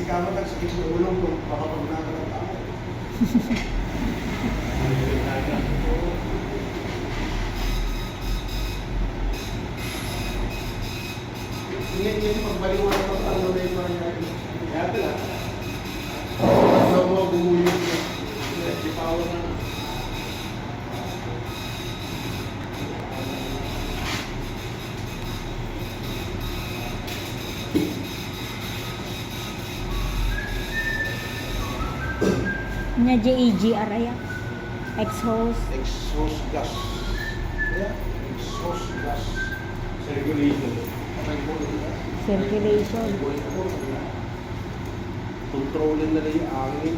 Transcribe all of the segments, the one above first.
kamo nagsakit ng ulo ko, makapagnaga ng tao. Hindi pagbaliwan ng ano na yung mga kaya pala. Ano mo, bumulong ko. Di power na. Nya JEGR aya. Exhaust. Exhaust gas. Yeah, exhaust gas. Circulation. Circulation. Kontrolin na yung angin.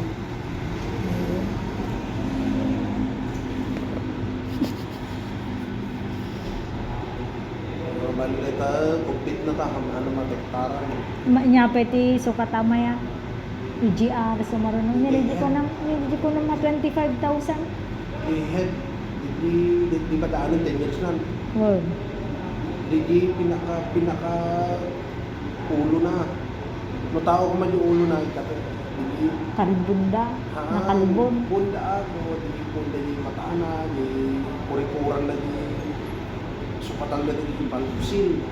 Balita, complete na ta. Ano matektaran. Nya pwede sukatama ya. EGR sa marunong. Nilidi ko ng mga 25,000. Head, di ba daanan 10 years na? Wow. Di pinaka ulo na. No tao ko man yung ulo na ikato. Kalbunda. Nakalbon. Bunda ako, di bunda di matana, di kurikuran na di sukatan na di palpusin.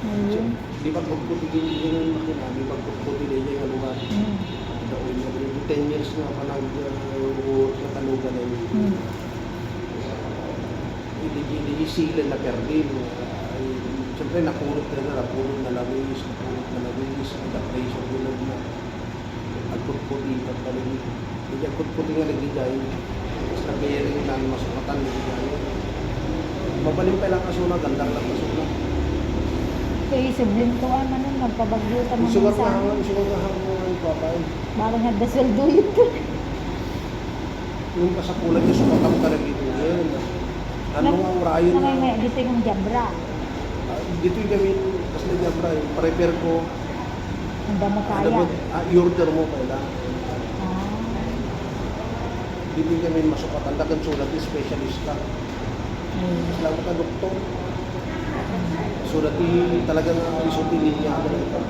Ayun. Di ba pagputigin yung makina, di ba pagputigin yung lugar. Gawin na rin. 10 years na pa natalugan na yun. Hindi sila na perdin. Siyempre napulot na labis, adaptation din na agput-puti at paligid. Hindi agput-puti nga nagigay. Mas nag-bearing na masukatan nagigay. Mabaling pa lang kasuna, gandang lang kasuna. Kaya isublim ko ano, magpabagyo ka mga Sugar sa nga ang papay. Barang nga dasweldo yun ko. Yung kasapulan yung sukatan ka na dito. Ano nga ang rayon na? May dito yung jabra. Dito yung gawin, kasi na-jabra yung prepare ko. Ang damo kaya. I-order mo kailangan. Ah. Dito yung gawin masukatan. Dagan sulat yung specialist ka. Salamat ka doktor. Sulat yung talagang isutin niya ako na ito.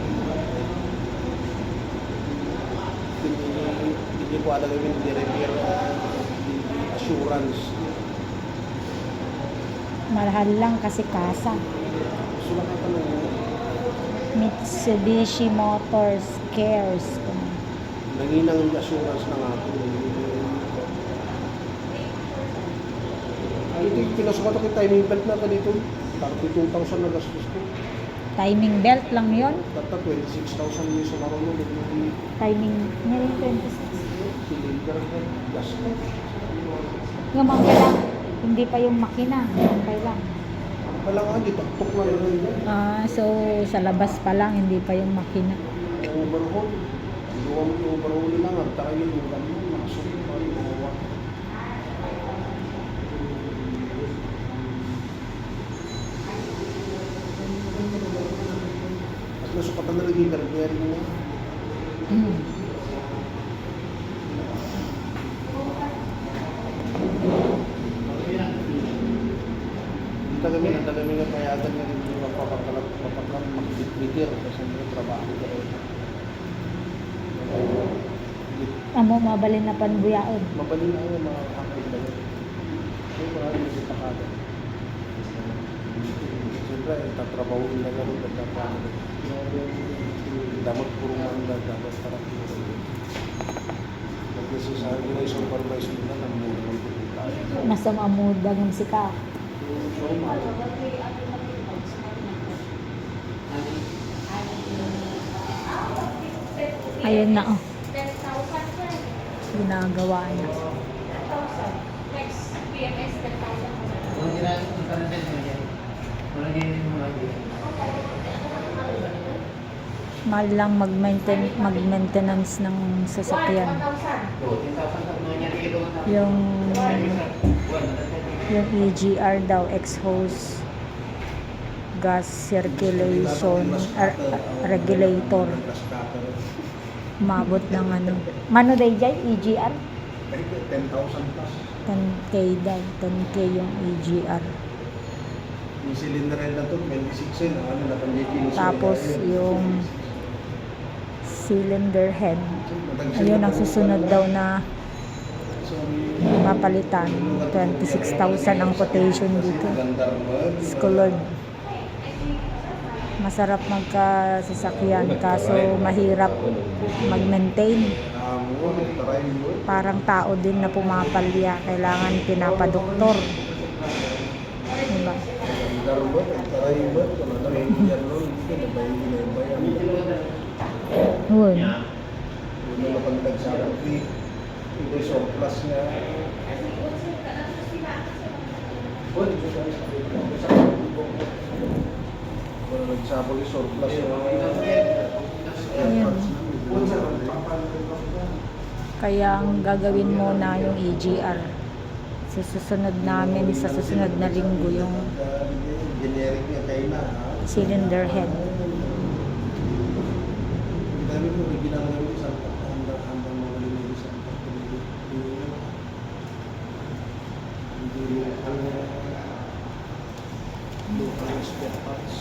Hindi ko alam yung repair assurance. Mahal lang kasi kasa. Sulat ka tanong mo. Mitsubishi Motors Cares. Nanginang yung assurance na nga ito. Ito yung pinasukat ako yung timing belt na dito. 32,000 na gastos ko. Timing belt lang yon. Tata 26,000 yung sa marunong. Timing niya yung 26. Cylinder head, gastos. Yung mga lang, hindi pa yung makina. Okay lang. Wala nga, di taktok na yun. So sa labas pa lang, hindi pa yung makina. Overhaul. Gawa mo yung overhaul lang. At taka yun yung gano'n. Nakasulit pa rin. Gawa. At nasukatan na rin yung bearing na. Ang dami nga payagan nga rin yung mapapakalam mag-meter kasi may trabaho ka rin. Amo, mabalin na panbuyaon. Mabalin na yung mga kakit na yun. Yung mga rin yung pakagan. Siyempre, tatrabaho nila nga rin nagkakaano. Damot puro mga dapat para kasi sa akin na i-supervise nila ng muna ng pagkakain. Masama mo dagang sika. Ayun na oh. Ginagawa niya. Mahal lang mag-maintenance ng sasakyan. Yung EGR daw, exhaust gas circulation regulator. Mabot ng ano. Mano day jay EGR? 10,000 plus. 10K daw. 10K yung EGR. Yung cylinder head na to, 26 yun. Ano, napandikin. Tapos yung cylinder head. Ayun ang susunod daw na mapalitan. 26,000 ang quotation dito. Scolord. Masarap magkasasakyan kaso mahirap mag-maintain. Parang tao din na pumapalya. Kailangan pinapadoktor. Diba? Yun. Ito surplus niya. Nagsabol yung surplus niya. Ayun. Kaya ang gagawin muna yung EGR. Sa susunod namin, sa susunod na linggo yung Generic niya kayo na. cylinder head. Dami ko ginagawa yung isang hanggang mga linis ang pagpapalili. Hindi yung spare parts.